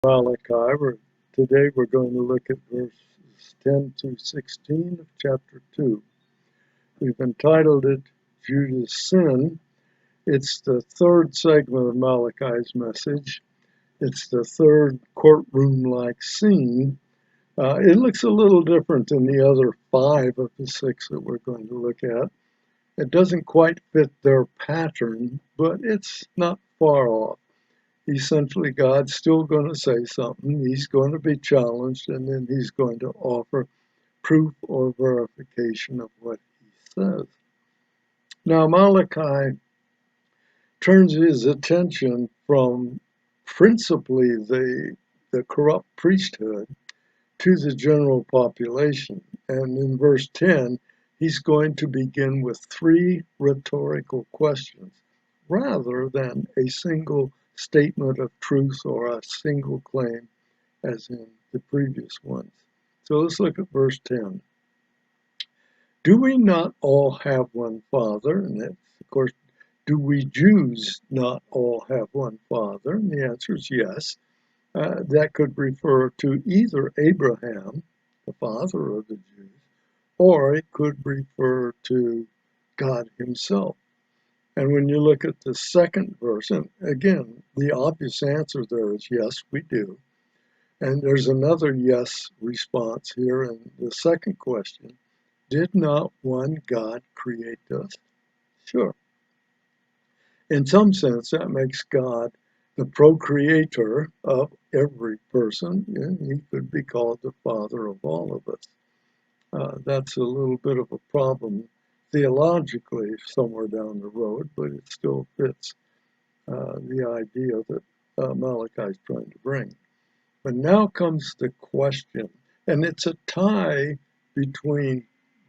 Malachi. Today we're going to look at verses 10 through 16 of chapter 2. We've entitled it Judah's Sin. It's the third segment of Malachi's message. It's the third courtroom-like scene. It looks a little different than the other 5 of the 6 that we're going to look at. It doesn't quite fit their pattern, but it's not far off. Essentially, God's still going to say something. He's going to be challenged, and then he's going to offer proof or verification of what he says. Now, Malachi turns his attention from principally the corrupt priesthood to the general population. And in verse 10, he's going to begin with 3 rhetorical questions rather than a single statement of truth or a single claim as in the previous ones. So let's look at verse 10. Do we not all have one Father? And that's, of course, do we Jews not all have one Father? And the answer is yes. That could refer to either Abraham, the father of the Jews, or it could refer to God himself. And when you look at the second verse, and again, the obvious answer there is yes, we do. And there's another yes response here in the second question. Did not one God create us? Sure. In some sense, that makes God the procreator of every person, and he could be called the father of all of us. That's a little bit of a problem theologically somewhere down the road, but it still fits the idea that Malachi is trying to bring. But now comes the question, and it's a tie between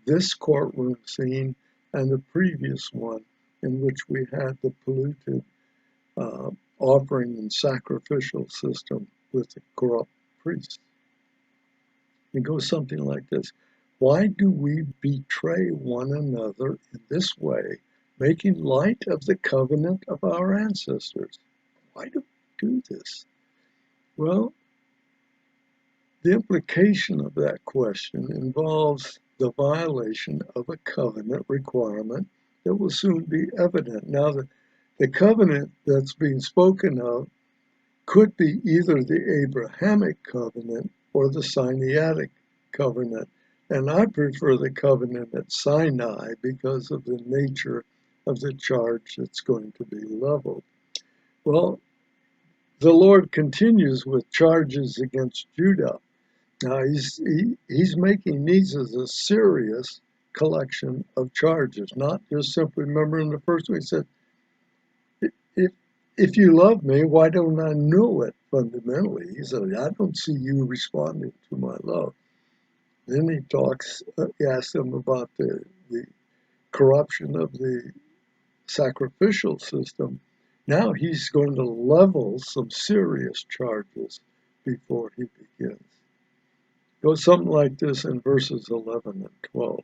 this courtroom scene and the previous one in which we had the polluted offering and sacrificial system with the corrupt priests. It goes something like this. Why do we betray one another in this way, making light of the covenant of our ancestors? Why do we do this? Well, the implication of that question involves the violation of a covenant requirement that will soon be evident. Now, the covenant that's being spoken of could be either the Abrahamic covenant or the Sinaitic covenant. And I prefer the covenant at Sinai because of the nature of the charge that's going to be leveled. Well, the Lord continues with charges against Judah. Now, he's making these as a serious collection of charges, not just simply, remember in the first one, he said, if you love me, why don't I know it fundamentally? He said, I don't see you responding to my love. Then he asks them about the corruption of the sacrificial system. Now he's going to level some serious charges before he begins. It goes something like this in verses 11 and 12.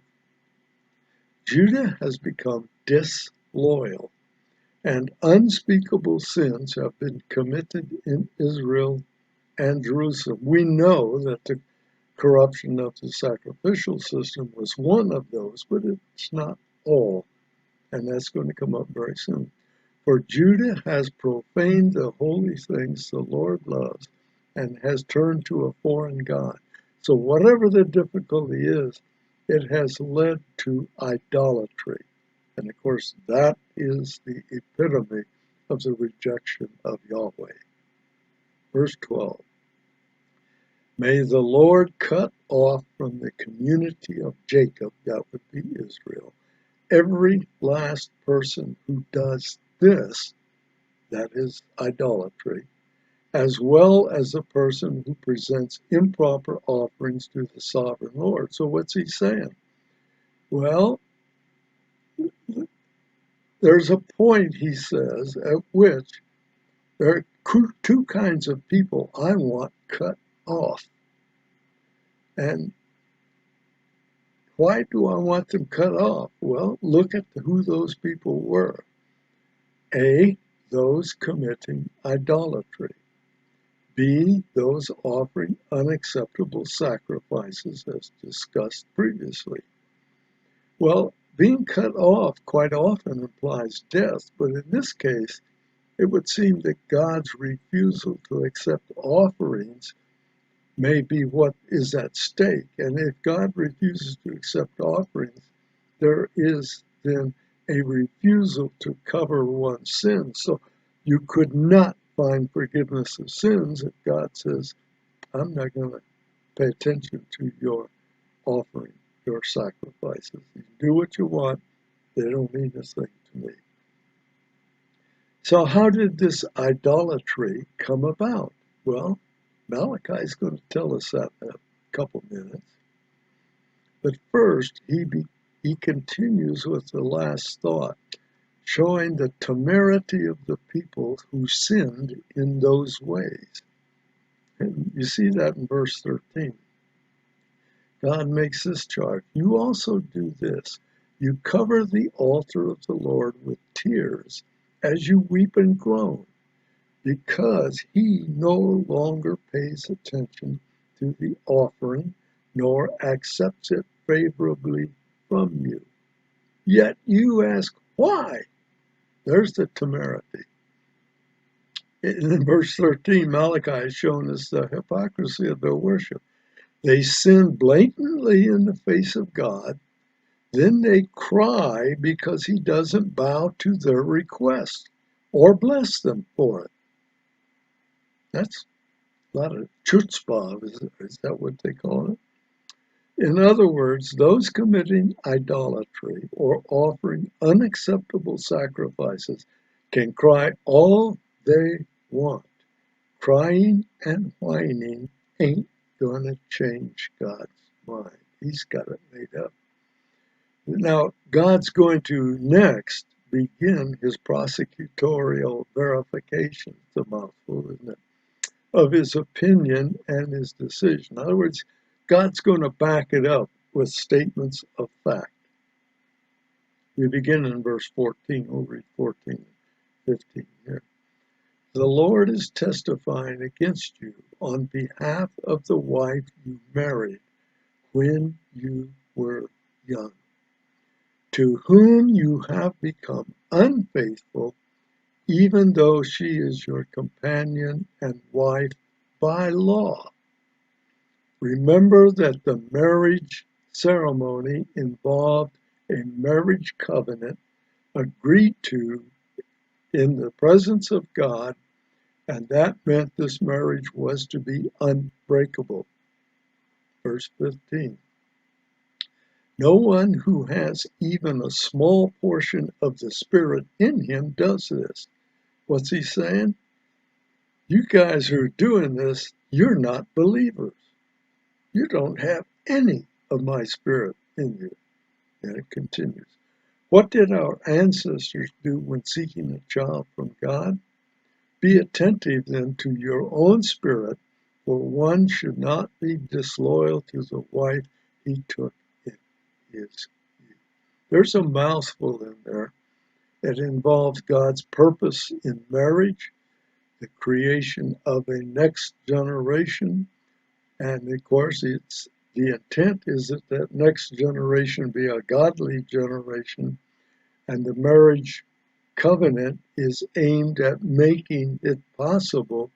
Judah has become disloyal, and unspeakable sins have been committed in Israel and Jerusalem. We know that the corruption of the sacrificial system was one of those, but it's not all, and that's going to come up very soon. For Judah has profaned the holy things the Lord loves and has turned to a foreign god. So whatever the difficulty is, it has led to idolatry. And of course, that is the epitome of the rejection of Yahweh. Verse 12. May the Lord cut off from the community of Jacob, that would be Israel, every last person who does this, that is idolatry, as well as a person who presents improper offerings to the sovereign Lord. So what's he saying? Well, there's a point, he says, at which there are 2 kinds of people I want cut off. And why do I want them cut off? Well, look at who those people were. A, those committing idolatry. B, those offering unacceptable sacrifices as discussed previously. Well, being cut off quite often implies death, but in this case, it would seem that God's refusal to accept offerings may be what is at stake. And if God refuses to accept offerings, there is then a refusal to cover one's sins. So you could not find forgiveness of sins if God says, I'm not going to pay attention to your offering, your sacrifices. You do what you want, they don't mean a thing to me. So how did this idolatry come about? Well, Malachi is going to tell us that in a couple minutes. But first, he continues with the last thought, showing the temerity of the people who sinned in those ways. And you see that in verse 13. God makes this charge. You also do this. You cover the altar of the Lord with tears as you weep and groan, because he no longer pays attention to the offering, nor accepts it favorably from you. Yet you ask, why? There's the temerity. In verse 13, Malachi has shown us the hypocrisy of their worship. They sin blatantly in the face of God, then they cry because he doesn't bow to their request or bless them for it. That's a lot of chutzpah, is that what they call it? In other words, those committing idolatry or offering unacceptable sacrifices can cry all they want. Crying and whining ain't gonna change God's mind. He's got it made up. Now, God's going to next begin his prosecutorial verification, it's a mouthful, isn't it, of his opinion and his decision. In other words, God's going to back it up with statements of fact. We begin in verse 14. We'll read 14 and 15 here. The Lord is testifying against you on behalf of the wife you married when you were young, to whom you have become unfaithful, even though she is your companion and wife by law. Remember that the marriage ceremony involved a marriage covenant agreed to in the presence of God, and that meant this marriage was to be unbreakable. Verse 15. No one who has even a small portion of the Spirit in him does this. What's he saying? You guys who are doing this, you're not believers. You don't have any of my Spirit in you. And it continues. What did our ancestors do when seeking a child from God? Be attentive then to your own spirit, for one should not be disloyal to the wife he took in his youth. There's a mouthful in there. It involves God's purpose in marriage, the creation of a next generation, and of course it's the intent is that that next generation be a godly generation, and the marriage covenant is aimed at making it possible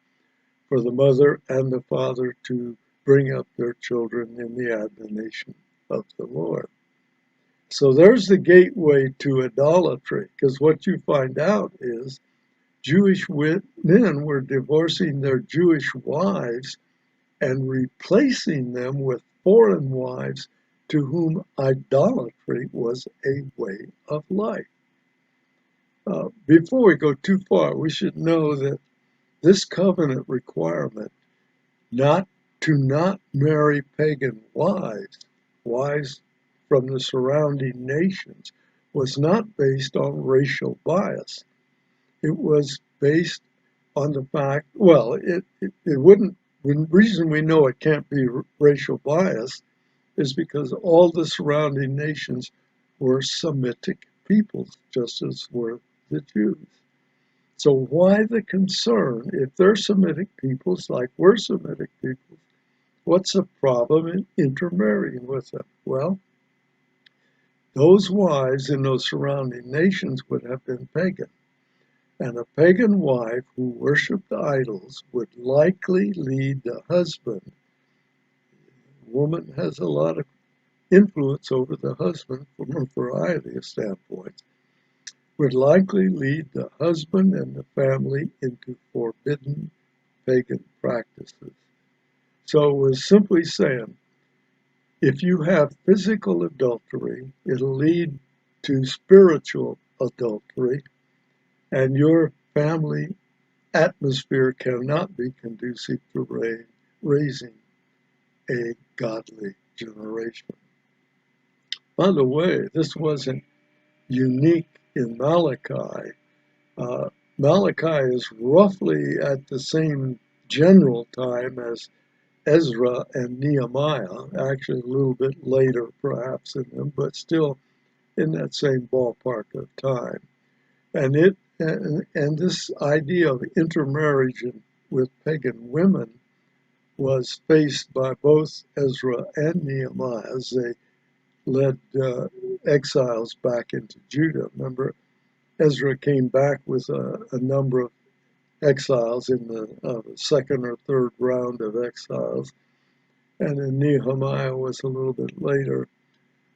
for the mother and the father to bring up their children in the admonition of the Lord. So there's the gateway to idolatry, because what you find out is Jewish men were divorcing their Jewish wives and replacing them with foreign wives to whom idolatry was a way of life. Before we go too far, we should know that this covenant requirement not marry pagan wives from the surrounding nations, was not based on racial bias. It was based on the fact, well, it wouldn't, the reason we know it can't be racial bias is because all the surrounding nations were Semitic peoples, just as were the Jews. So why the concern? If they're Semitic peoples like we're Semitic peoples, what's the problem in intermarrying with them? Well, those wives in those surrounding nations would have been pagan. And a pagan wife who worshipped idols would likely lead the husband. The woman has a lot of influence over the husband from a variety of standpoints, would likely lead the husband and the family into forbidden pagan practices. So it was simply saying, if you have physical adultery, it'll lead to spiritual adultery, and your family atmosphere cannot be conducive to raising a godly generation. By the way, this wasn't unique in Malachi. Malachi is roughly at the same general time as Ezra and Nehemiah, actually a little bit later perhaps in them, but still in that same ballpark of time. And this idea of intermarriage with pagan women was faced by both Ezra and Nehemiah as they led exiles back into Judah. Remember, Ezra came back with a number of exiles in the second or third round of exiles, and then Nehemiah was a little bit later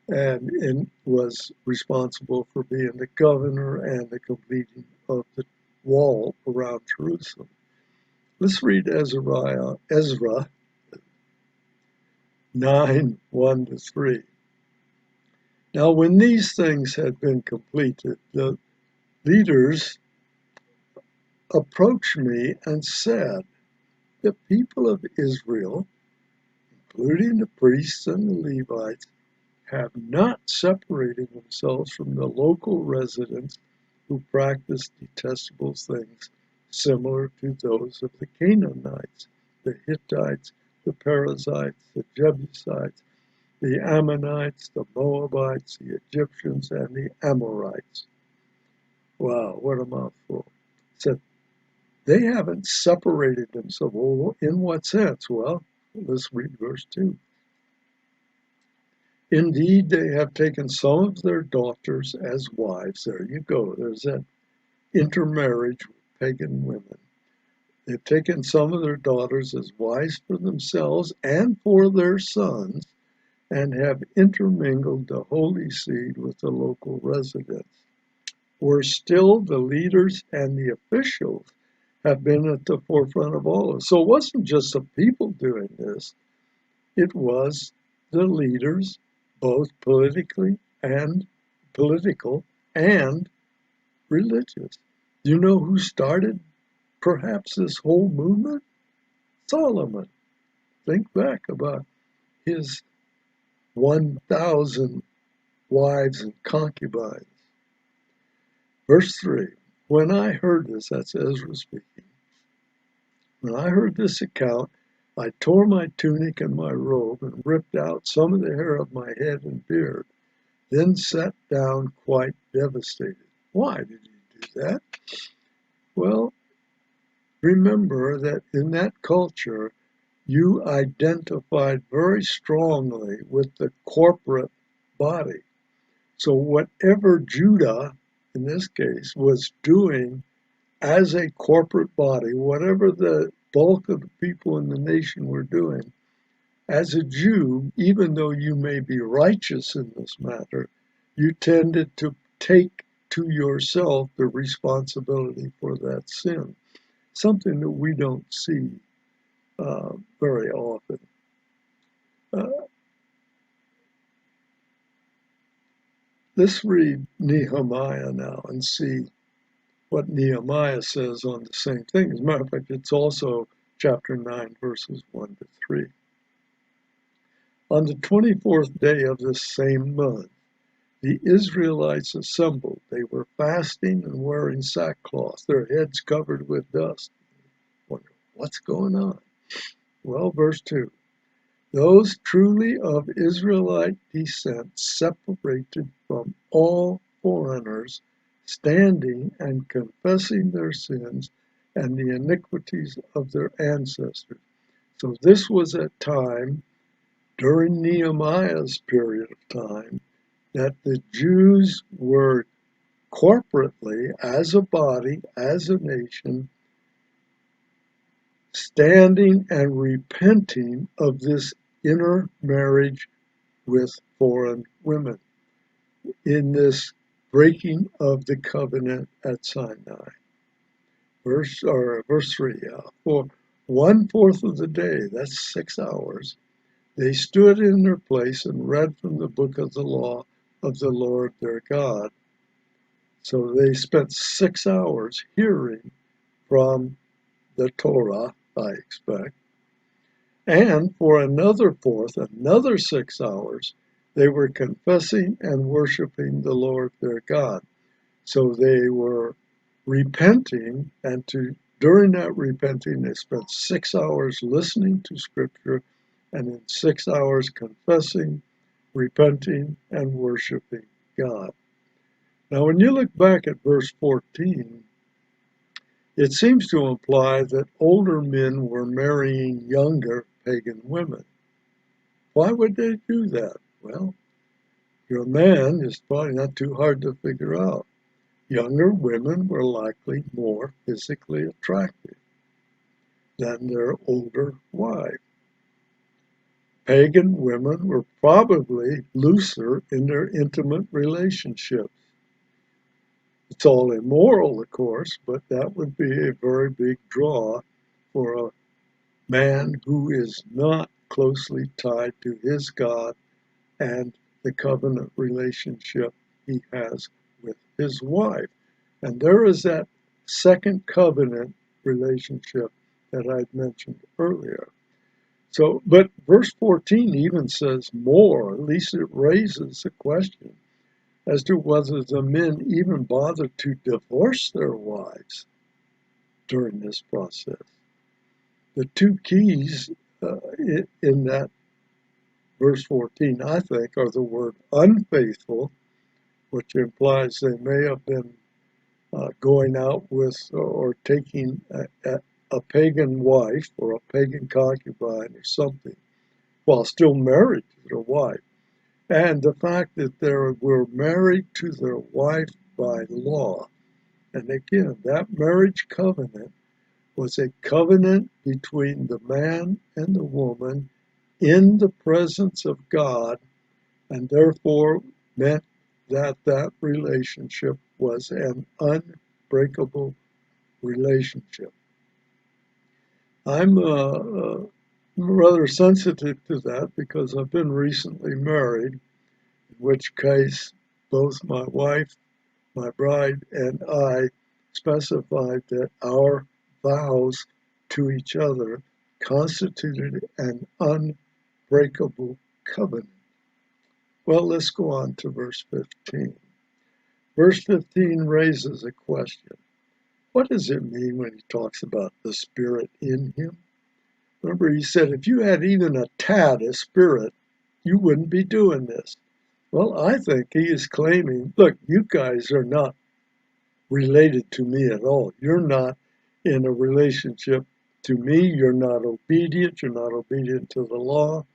and was responsible for being the governor and the completing of the wall around Jerusalem. Let's read Ezra 9, 1 to 3. Now, when these things had been completed, the leaders approached me and said, the people of Israel, including the priests and the Levites, have not separated themselves from the local residents who practice detestable things similar to those of the Canaanites, the Hittites, the Perizzites, the Jebusites, the Ammonites, the Moabites, the Egyptians, and the Amorites. Wow, what a mouthful. Said they haven't separated themselves. Well, in what sense? Well, let's read verse 2. Indeed, they have taken some of their daughters as wives. There you go. There's that intermarriage with pagan women. They've taken some of their daughters as wives for themselves and for their sons, and have intermingled the holy seed with the local residents. Where still the leaders and the officials have been at the forefront of all of it. So it wasn't just the people doing this, it was the leaders, both political and religious. Do you know who started perhaps this whole movement? Solomon. Think back about his 1,000 wives and concubines. Verse 3, when I heard this, that's Ezra speaking, when I heard this account, I tore my tunic and my robe and ripped out some of the hair of my head and beard, then sat down quite devastated. Why did he do that? Well, remember that in that culture, you identified very strongly with the corporate body. So whatever Judah, in this case, was doing as a corporate body, whatever the bulk of the people in the nation were doing, as a Jew, even though you may be righteous in this matter, you tended to take to yourself the responsibility for that sin, something that we don't see very often. Let's read Nehemiah now and see what Nehemiah says on the same thing. As a matter of fact, it's also chapter 9, verses 1 to 3. On the 24th day of this same month, the Israelites assembled. They were fasting and wearing sackcloth, their heads covered with dust. Wonder, what's going on? Well, verse 2. Those truly of Israelite descent separated from all foreigners standing and confessing their sins and the iniquities of their ancestors. So this was a time during Nehemiah's period of time that the Jews were corporately, as a body, as a nation, standing and repenting of this intermarriage with foreign women in this breaking of the covenant at Sinai. Verse 3, for 1/4 of the day, that's 6 hours, they stood in their place and read from the book of the law of the Lord their God. So they spent 6 hours hearing from the Torah, I expect. And for another 1/4, another 6 hours, they were confessing and worshiping the Lord their God. So they were repenting, and during that repenting, they spent 6 hours listening to Scripture, and in 6 hours confessing, repenting, and worshiping God. Now, when you look back at verse 14, it seems to imply that older men were marrying younger pagan women. Why would they do that? Well, you're a man, it's probably not too hard to figure out. Younger women were likely more physically attractive than their older wives. Pagan women were probably looser in their intimate relationships. It's all immoral, of course, but that would be a very big draw for a man who is not closely tied to his God and the covenant relationship he has with his wife. And there is that second covenant relationship that I'd mentioned earlier. So, but verse 14 even says more, at least it raises the question as to whether the men even bothered to divorce their wives during this process. The two keys in that verse 14, I think, are the word unfaithful, which implies they may have been going out with or taking a pagan wife or a pagan concubine or something while still married to their wife. And the fact that they were married to their wife by law. And again, that marriage covenant was a covenant between the man and the woman in the presence of God, and therefore meant that that relationship was an unbreakable relationship. I'm rather sensitive to that because I've been recently married, in which case both my wife, my bride, and I specified that our vows to each other constituted an unbreakable covenant. Well, let's go on to verse 15. Verse 15 raises a question. What does it mean when he talks about the Spirit in him? Remember, he said, if you had even a tad of Spirit, you wouldn't be doing this. Well, I think he is claiming, look, you guys are not related to me at all. You're not in a relationship to me. You're not obedient. You're not obedient to the law.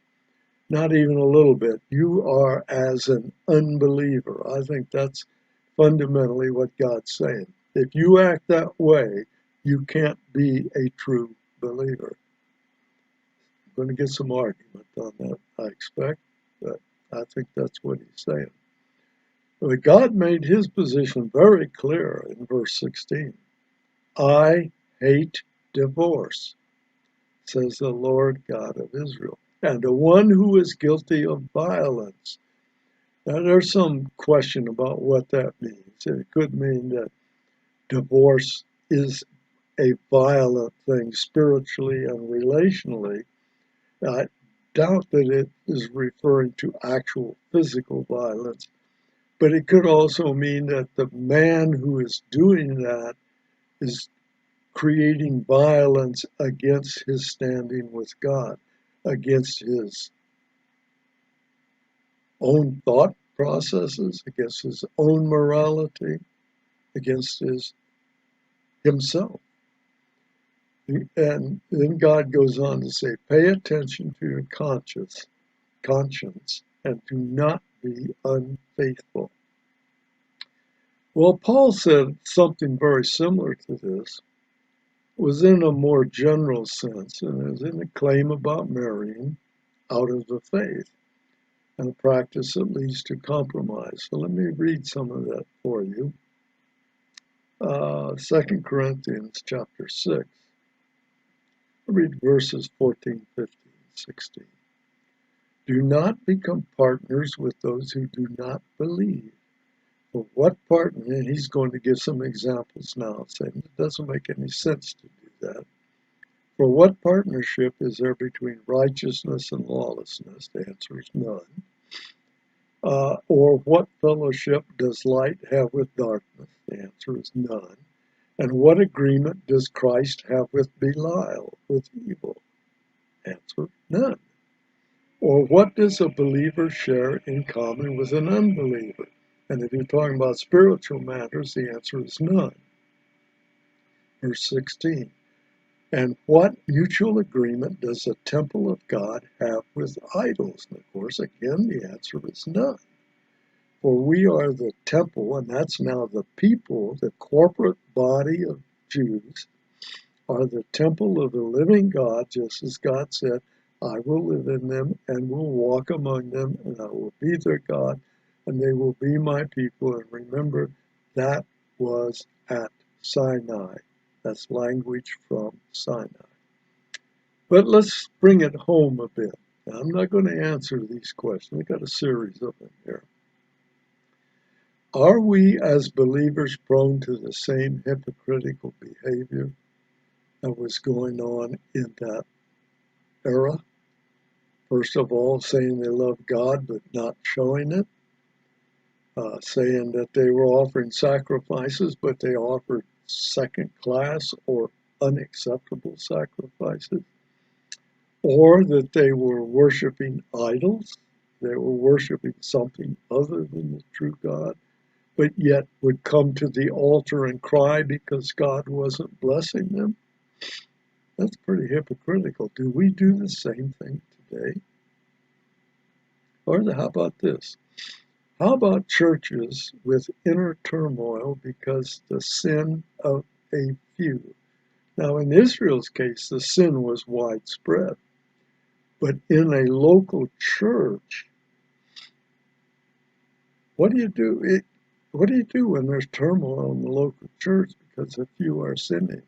Not even a little bit. You are as an unbeliever. I think that's fundamentally what God's saying. If you act that way, you can't be a true believer. I'm going to get some argument on that, I expect, but I think that's what he's saying. But God made his position very clear in verse 16. I hate divorce, says the Lord God of Israel, and the one who is guilty of violence. Now, there's some question about what that means. It could mean that divorce is a violent thing spiritually and relationally. I doubt that it is referring to actual physical violence, but it could also mean that the man who is doing that is creating violence against his standing with God, against his own thought processes, against his own morality. against himself. And then God goes on to say, pay attention to your conscience, and do not be unfaithful. Well, Paul said something very similar to this. It was in a more general sense, and it was in a claim about marrying out of the faith and a practice that leads to compromise. So let me read some of that for you. 2 Corinthians chapter 6. I'll read verses 14, 15, 16. Do not become partners with those who do not believe. For what partner, and he's going to give some examples now, saying it doesn't make any sense to do that. For what partnership is there between righteousness and lawlessness? The answer is none. Or what fellowship does light have with darkness? The answer is none. And what agreement does Christ have with Belial, with evil? Answer, none. Or what does a believer share in common with an unbeliever? And if you're talking about spiritual matters, the answer is none. Verse 16. And what mutual agreement does the temple of God have with idols? And of course, again, the answer is none. For we are the temple, and that's now the people, the corporate body of Jews, are the temple of the living God, just as God said, I will live in them and will walk among them, and I will be their God, and they will be my people. And remember, that was at Sinai. That's language from Sinai. But let's bring it home a bit. Now, I'm not going to answer these questions. I've got a series of them here. Are we as believers prone to the same hypocritical behavior that was going on in that era? First of all, saying they love God but not showing it, saying that they were offering sacrifices but they offered second class or unacceptable sacrifices, or that they were worshiping idols, they were worshiping something other than the true God, but yet would come to the altar and cry because God wasn't blessing them. That's pretty hypocritical. Do we do the same thing today? Or how about this? How about churches with inner turmoil because the sin of a few? Now, in Israel's case, the sin was widespread. But in a local church, what do you do? What do you do when there's turmoil in the local church because a few are sinning?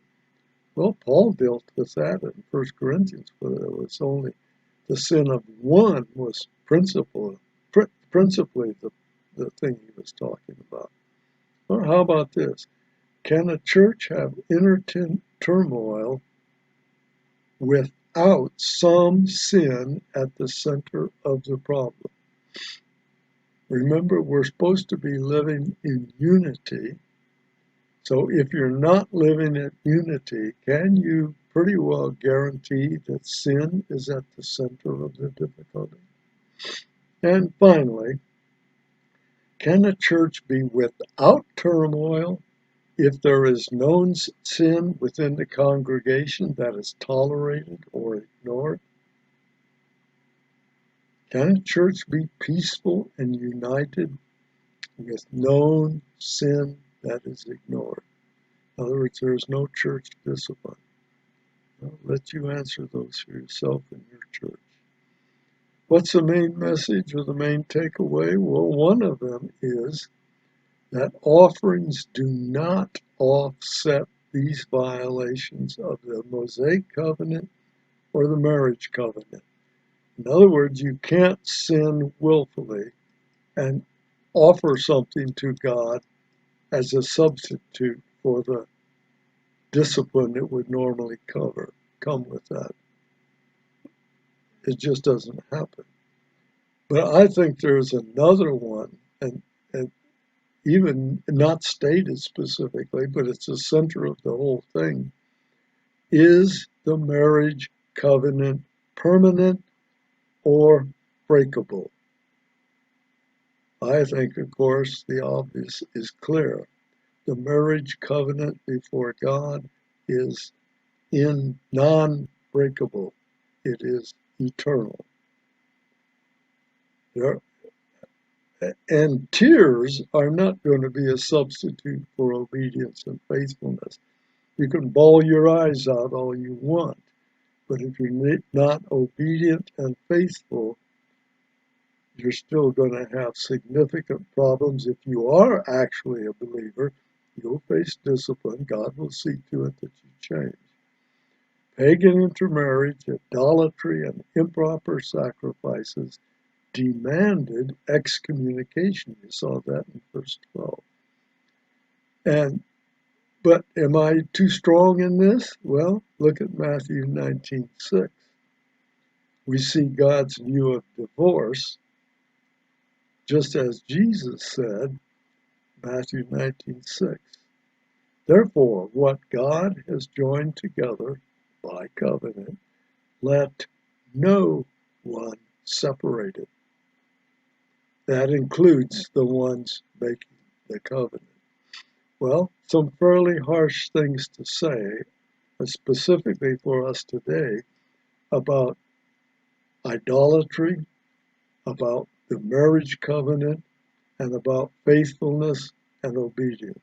Well, Paul dealt with that in 1 Corinthians, where it was only the sin of one was principally the thing he was talking about. Or how about this? Can a church have inner turmoil without some sin at the center of the problem? Remember, we're supposed to be living in unity. So if you're not living in unity, can you pretty well guarantee that sin is at the center of the difficulty? And finally, can a church be without turmoil if there is known sin within the congregation that is tolerated or ignored? Can a church be peaceful and united with known sin that is ignored? In other words, there is no church discipline. I'll let you answer those for yourself in your church. What's the main message or the main takeaway? Well, one of them is that offerings do not offset these violations of the Mosaic covenant or the marriage covenant. In other words, you can't sin willfully and offer something to God as a substitute for the discipline that would normally come with that. It just doesn't happen. But I think there's another one, and even not stated specifically, but it's the center of the whole thing. Is the marriage covenant permanent or breakable? I think, of course, the obvious is clear. the marriage covenant before God is non-breakable. It is eternal. And tears are not going to be a substitute for obedience and faithfulness. You can bawl your eyes out all you want, but if you're not obedient and faithful, you're still going to have significant problems. If you are actually a believer, you'll face discipline. God will see to it that you change. Pagan intermarriage, idolatry, and improper sacrifices demanded excommunication. You saw that in verse 12. But am I too strong in this? Well, look at Matthew 19:6. We see God's view of divorce, just as Jesus said, Matthew 19:6. Therefore, what God has joined together by covenant, let no one separate it. That includes the ones making the covenant. Well, some fairly harsh things to say, specifically for us today, about idolatry, about the marriage covenant, and about faithfulness and obedience.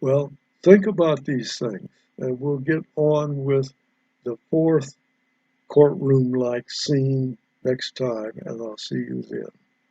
Well, think about these things, and we'll get on with the fourth courtroom-like scene next time, and I'll see you then.